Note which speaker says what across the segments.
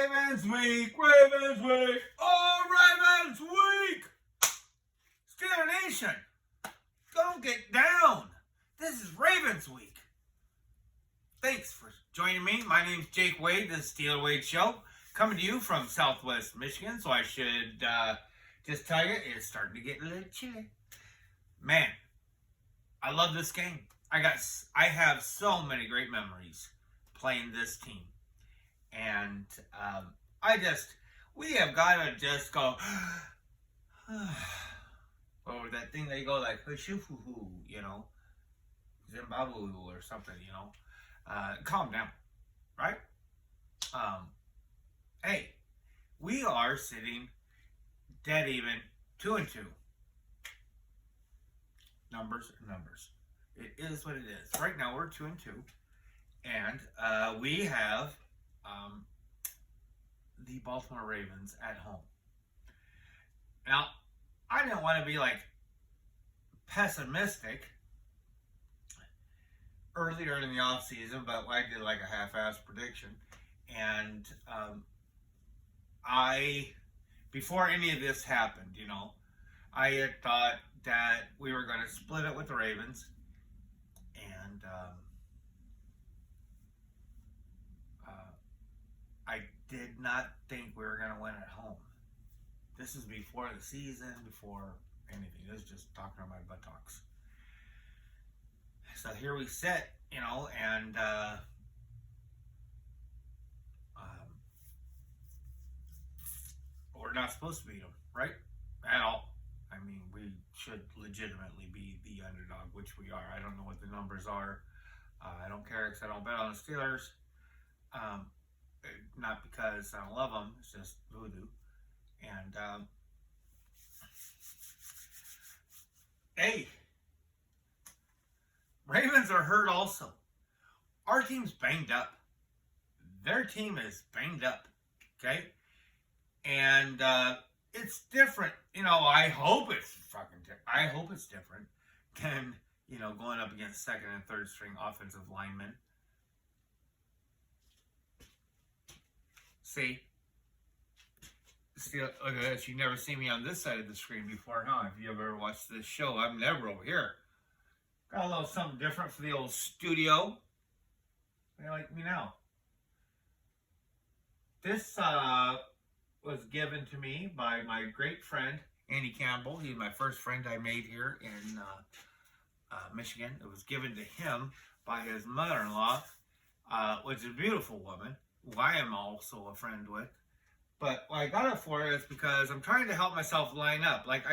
Speaker 1: Ravens week, Ravens week, oh Ravens week! Steeler Nation, don't get down. This is Ravens week. Thanks for joining me. My name's Jake Wade. This is Steeler Wade Show, coming to you from Southwest Michigan. So I should just tell you, it's starting to get a little chilly. Man, I love this game. I have so many great memories playing this team. And we have got to just go, or that thing they go like, you know, Zimbabwe or something, you know. Calm down, right? Hey, we are sitting dead even, 2-2. Numbers are numbers. It is what it is. Right now we're 2-2, and we have the Baltimore Ravens at home. Now, I didn't want to be like pessimistic earlier in the offseason, but I did like a half-ass prediction. And before any of this happened, you know, I had thought that we were going to split it with the Ravens. And I did not think we were going to win at home. This is before the season, before anything. This is just talking on my buttocks. So here we sit, you know, and we're not supposed to beat them, right? At all. I mean, we should legitimately be the underdog, which we are. I don't know what the numbers are. I don't care because I don't bet on the Steelers. Not because I don't love them. It's just voodoo. And, hey, Ravens are hurt also. Our team's banged up. Their team is banged up, okay? And it's different. You know, I hope it's different than, you know, going up against second and third string offensive linemen. See, look at this. You've never seen me on this side of the screen before, huh? If you ever watched this show, I'm never over here. Got a little something different for the old studio. They like me now. This was given to me by my great friend, Andy Campbell. He's my first friend I made here in Michigan. It was given to him by his mother-in-law, which is a beautiful woman, who I am also a friend with. But what I got it for is because I'm trying to help myself line up. Like,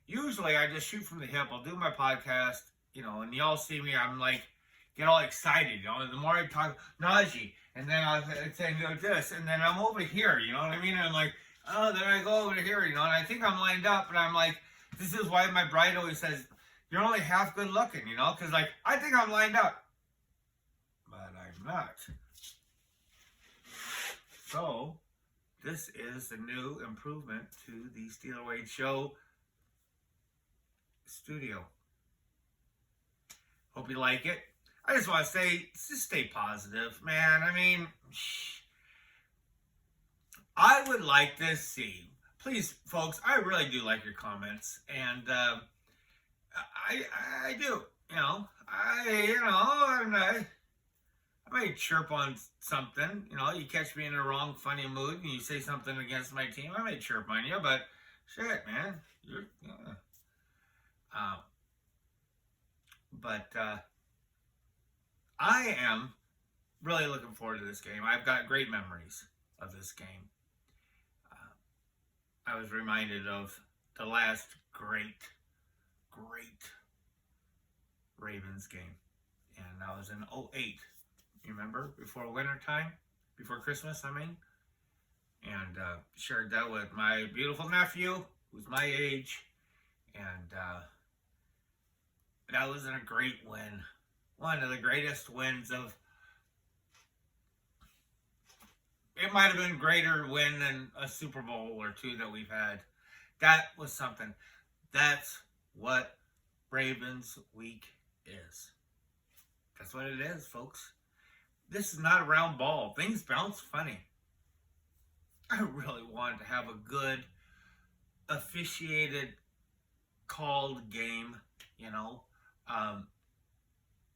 Speaker 1: usually I just shoot from the hip. I'll do my podcast, you know, and y'all see me, I'm like, get all excited, you know. And the more I talk, Najee, and then I'll say, you know, this, and then I'm over here, you know what I mean? And I'm like, oh, then I go over here, you know, and I think I'm lined up, and I'm like, this is why my bride always says, you're only half good looking, you know, because, like, I think I'm lined up, but I'm not. So, this is the new improvement to the Steeler Wade Show studio. Hope you like it. I just want to say, just stay positive, man. I mean, I would like to see, please, folks, I really do like your comments, and I do, you know, I might chirp on something, you know, you catch me in a wrong, funny mood, and you say something against my team, I might chirp on you, but shit, man, I am really looking forward to this game. I've got great memories of this game. I was reminded of the last great Ravens game, and that was in 2008. You remember? Before winter time, before Christmas, I mean. And shared that with my beautiful nephew, who's my age. And that was a great win. One of the greatest wins of... It might have been a greater win than a Super Bowl or two that we've had. That was something. That's what Ravens Week is. That's what it is, folks. This is not a round ball. Things bounce funny. I really wanted to have a good officiated called game, you know. Um,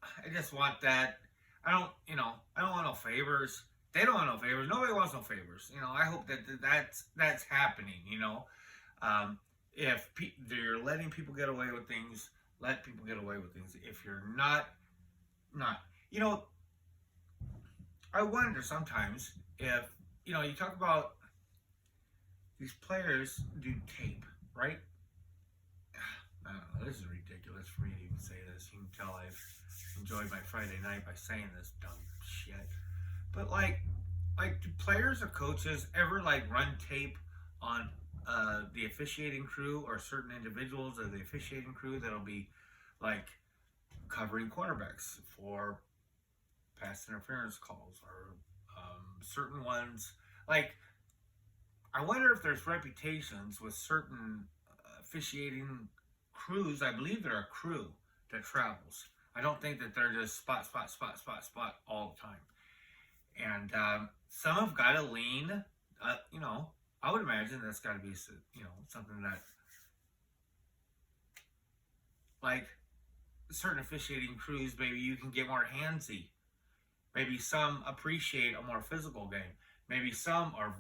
Speaker 1: I just want that. I don't want no favors. They don't want no favors. Nobody wants no favors. I hope that's happening. Um, if you're letting people get away with things, let people get away with things. If you're not. You know, I wonder sometimes if you talk about these players do tape, right? I don't know. This is ridiculous for me to even say this. You can tell I've enjoyed my Friday night by saying this dumb shit. But do players or coaches ever run tape on the officiating crew or certain individuals of the officiating crew that'll be like covering quarterbacks for pass interference calls or certain ones? I wonder if there's reputations with certain officiating crews. I believe they're a crew that travels. I don't think that they're just spot all the time. And some have got to lean. I would imagine that's got to be something that certain officiating crews, maybe you can get more handsy. Maybe some appreciate a more physical game. Maybe some are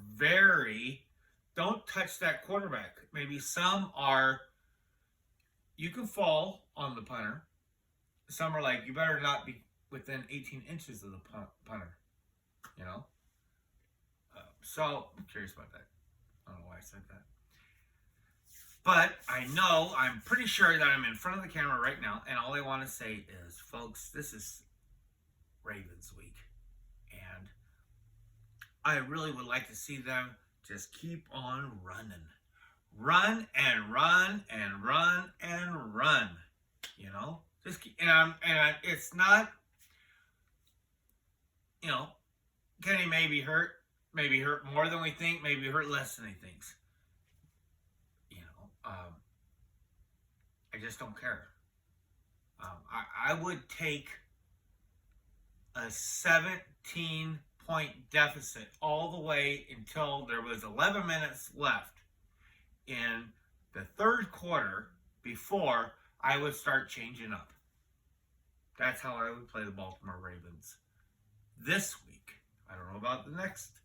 Speaker 1: don't touch that quarterback. Maybe some are, you can fall on the punter. Some are you better not be within 18 inches of the punter. So I'm curious about that. I don't know why I said that. But I'm pretty sure that I'm in front of the camera right now, and all I want to say is, folks, this is Ravens week. And I really would like to see them just keep on running. Run and run and run and run. Just keep, and it's not, Kenny may be hurt more than we think, maybe hurt less than he thinks. I just don't care. I would take a 17-point deficit all the way until there was 11 minutes left in the third quarter before I would start changing up. That's how I would play the Baltimore Ravens this week. I don't know about the next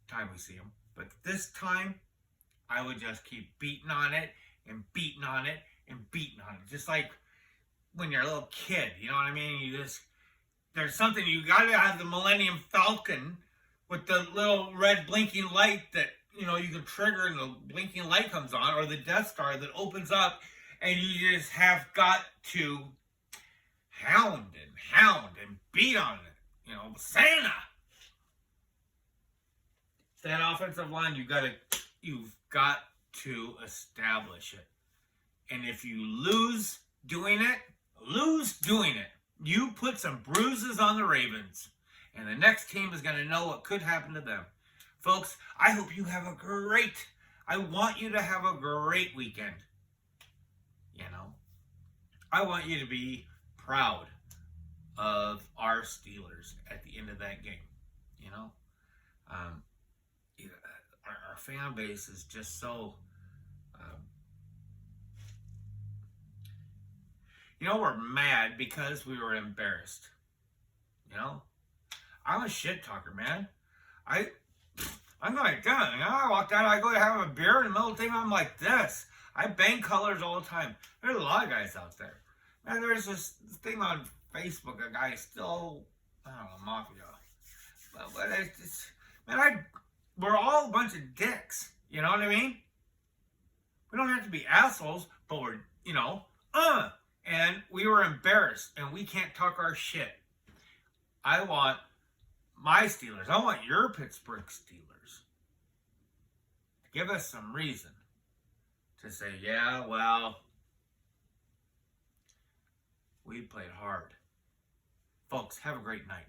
Speaker 1: time we see them, but this time I would just keep beating on it and beating on it and beating on it. Just like when you're a little kid, you know what I mean? There's something, you gotta have the Millennium Falcon with the little red blinking light that, you can trigger and the blinking light comes on, or the Death Star that opens up, and you just have got to hound and beat on it. Santa! That offensive line, you've got to establish it. And if you lose doing it, you put some bruises on the Ravens. And the next team is going to know what could happen to them. Folks, I hope you have I want you to have a great weekend. I want you to be proud of our Steelers at the end of that game. Our fan base is just so, we're mad because we were embarrassed. I'm a shit talker, man. I'm like, I walked out, I go to have a beer, and the middle thing, I'm like this. I bang colors all the time. There's a lot of guys out there. Man, there's this thing on Facebook, a guy still, I don't know, mafia. But it's just, man, we're all a bunch of dicks. You know what I mean? We don't have to be assholes, but we're, and we were embarrassed, and we can't talk our shit. I want my Steelers. I want your Pittsburgh Steelers to give us some reason to say, yeah, well, we played hard. Folks, have a great night.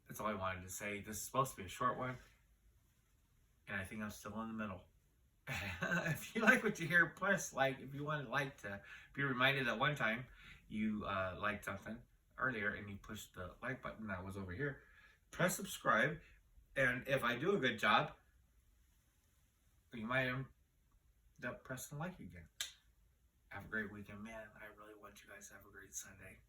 Speaker 1: That's all I wanted to say. This is supposed to be a short one, and I think I'm still in the middle. If you like what you hear, press like. If you want to be reminded that one time you liked something earlier and you pushed the like button that was over here, press subscribe. And if I do a good job, you might end up pressing like again. Have a great weekend, man. I really want you guys to have a great Sunday.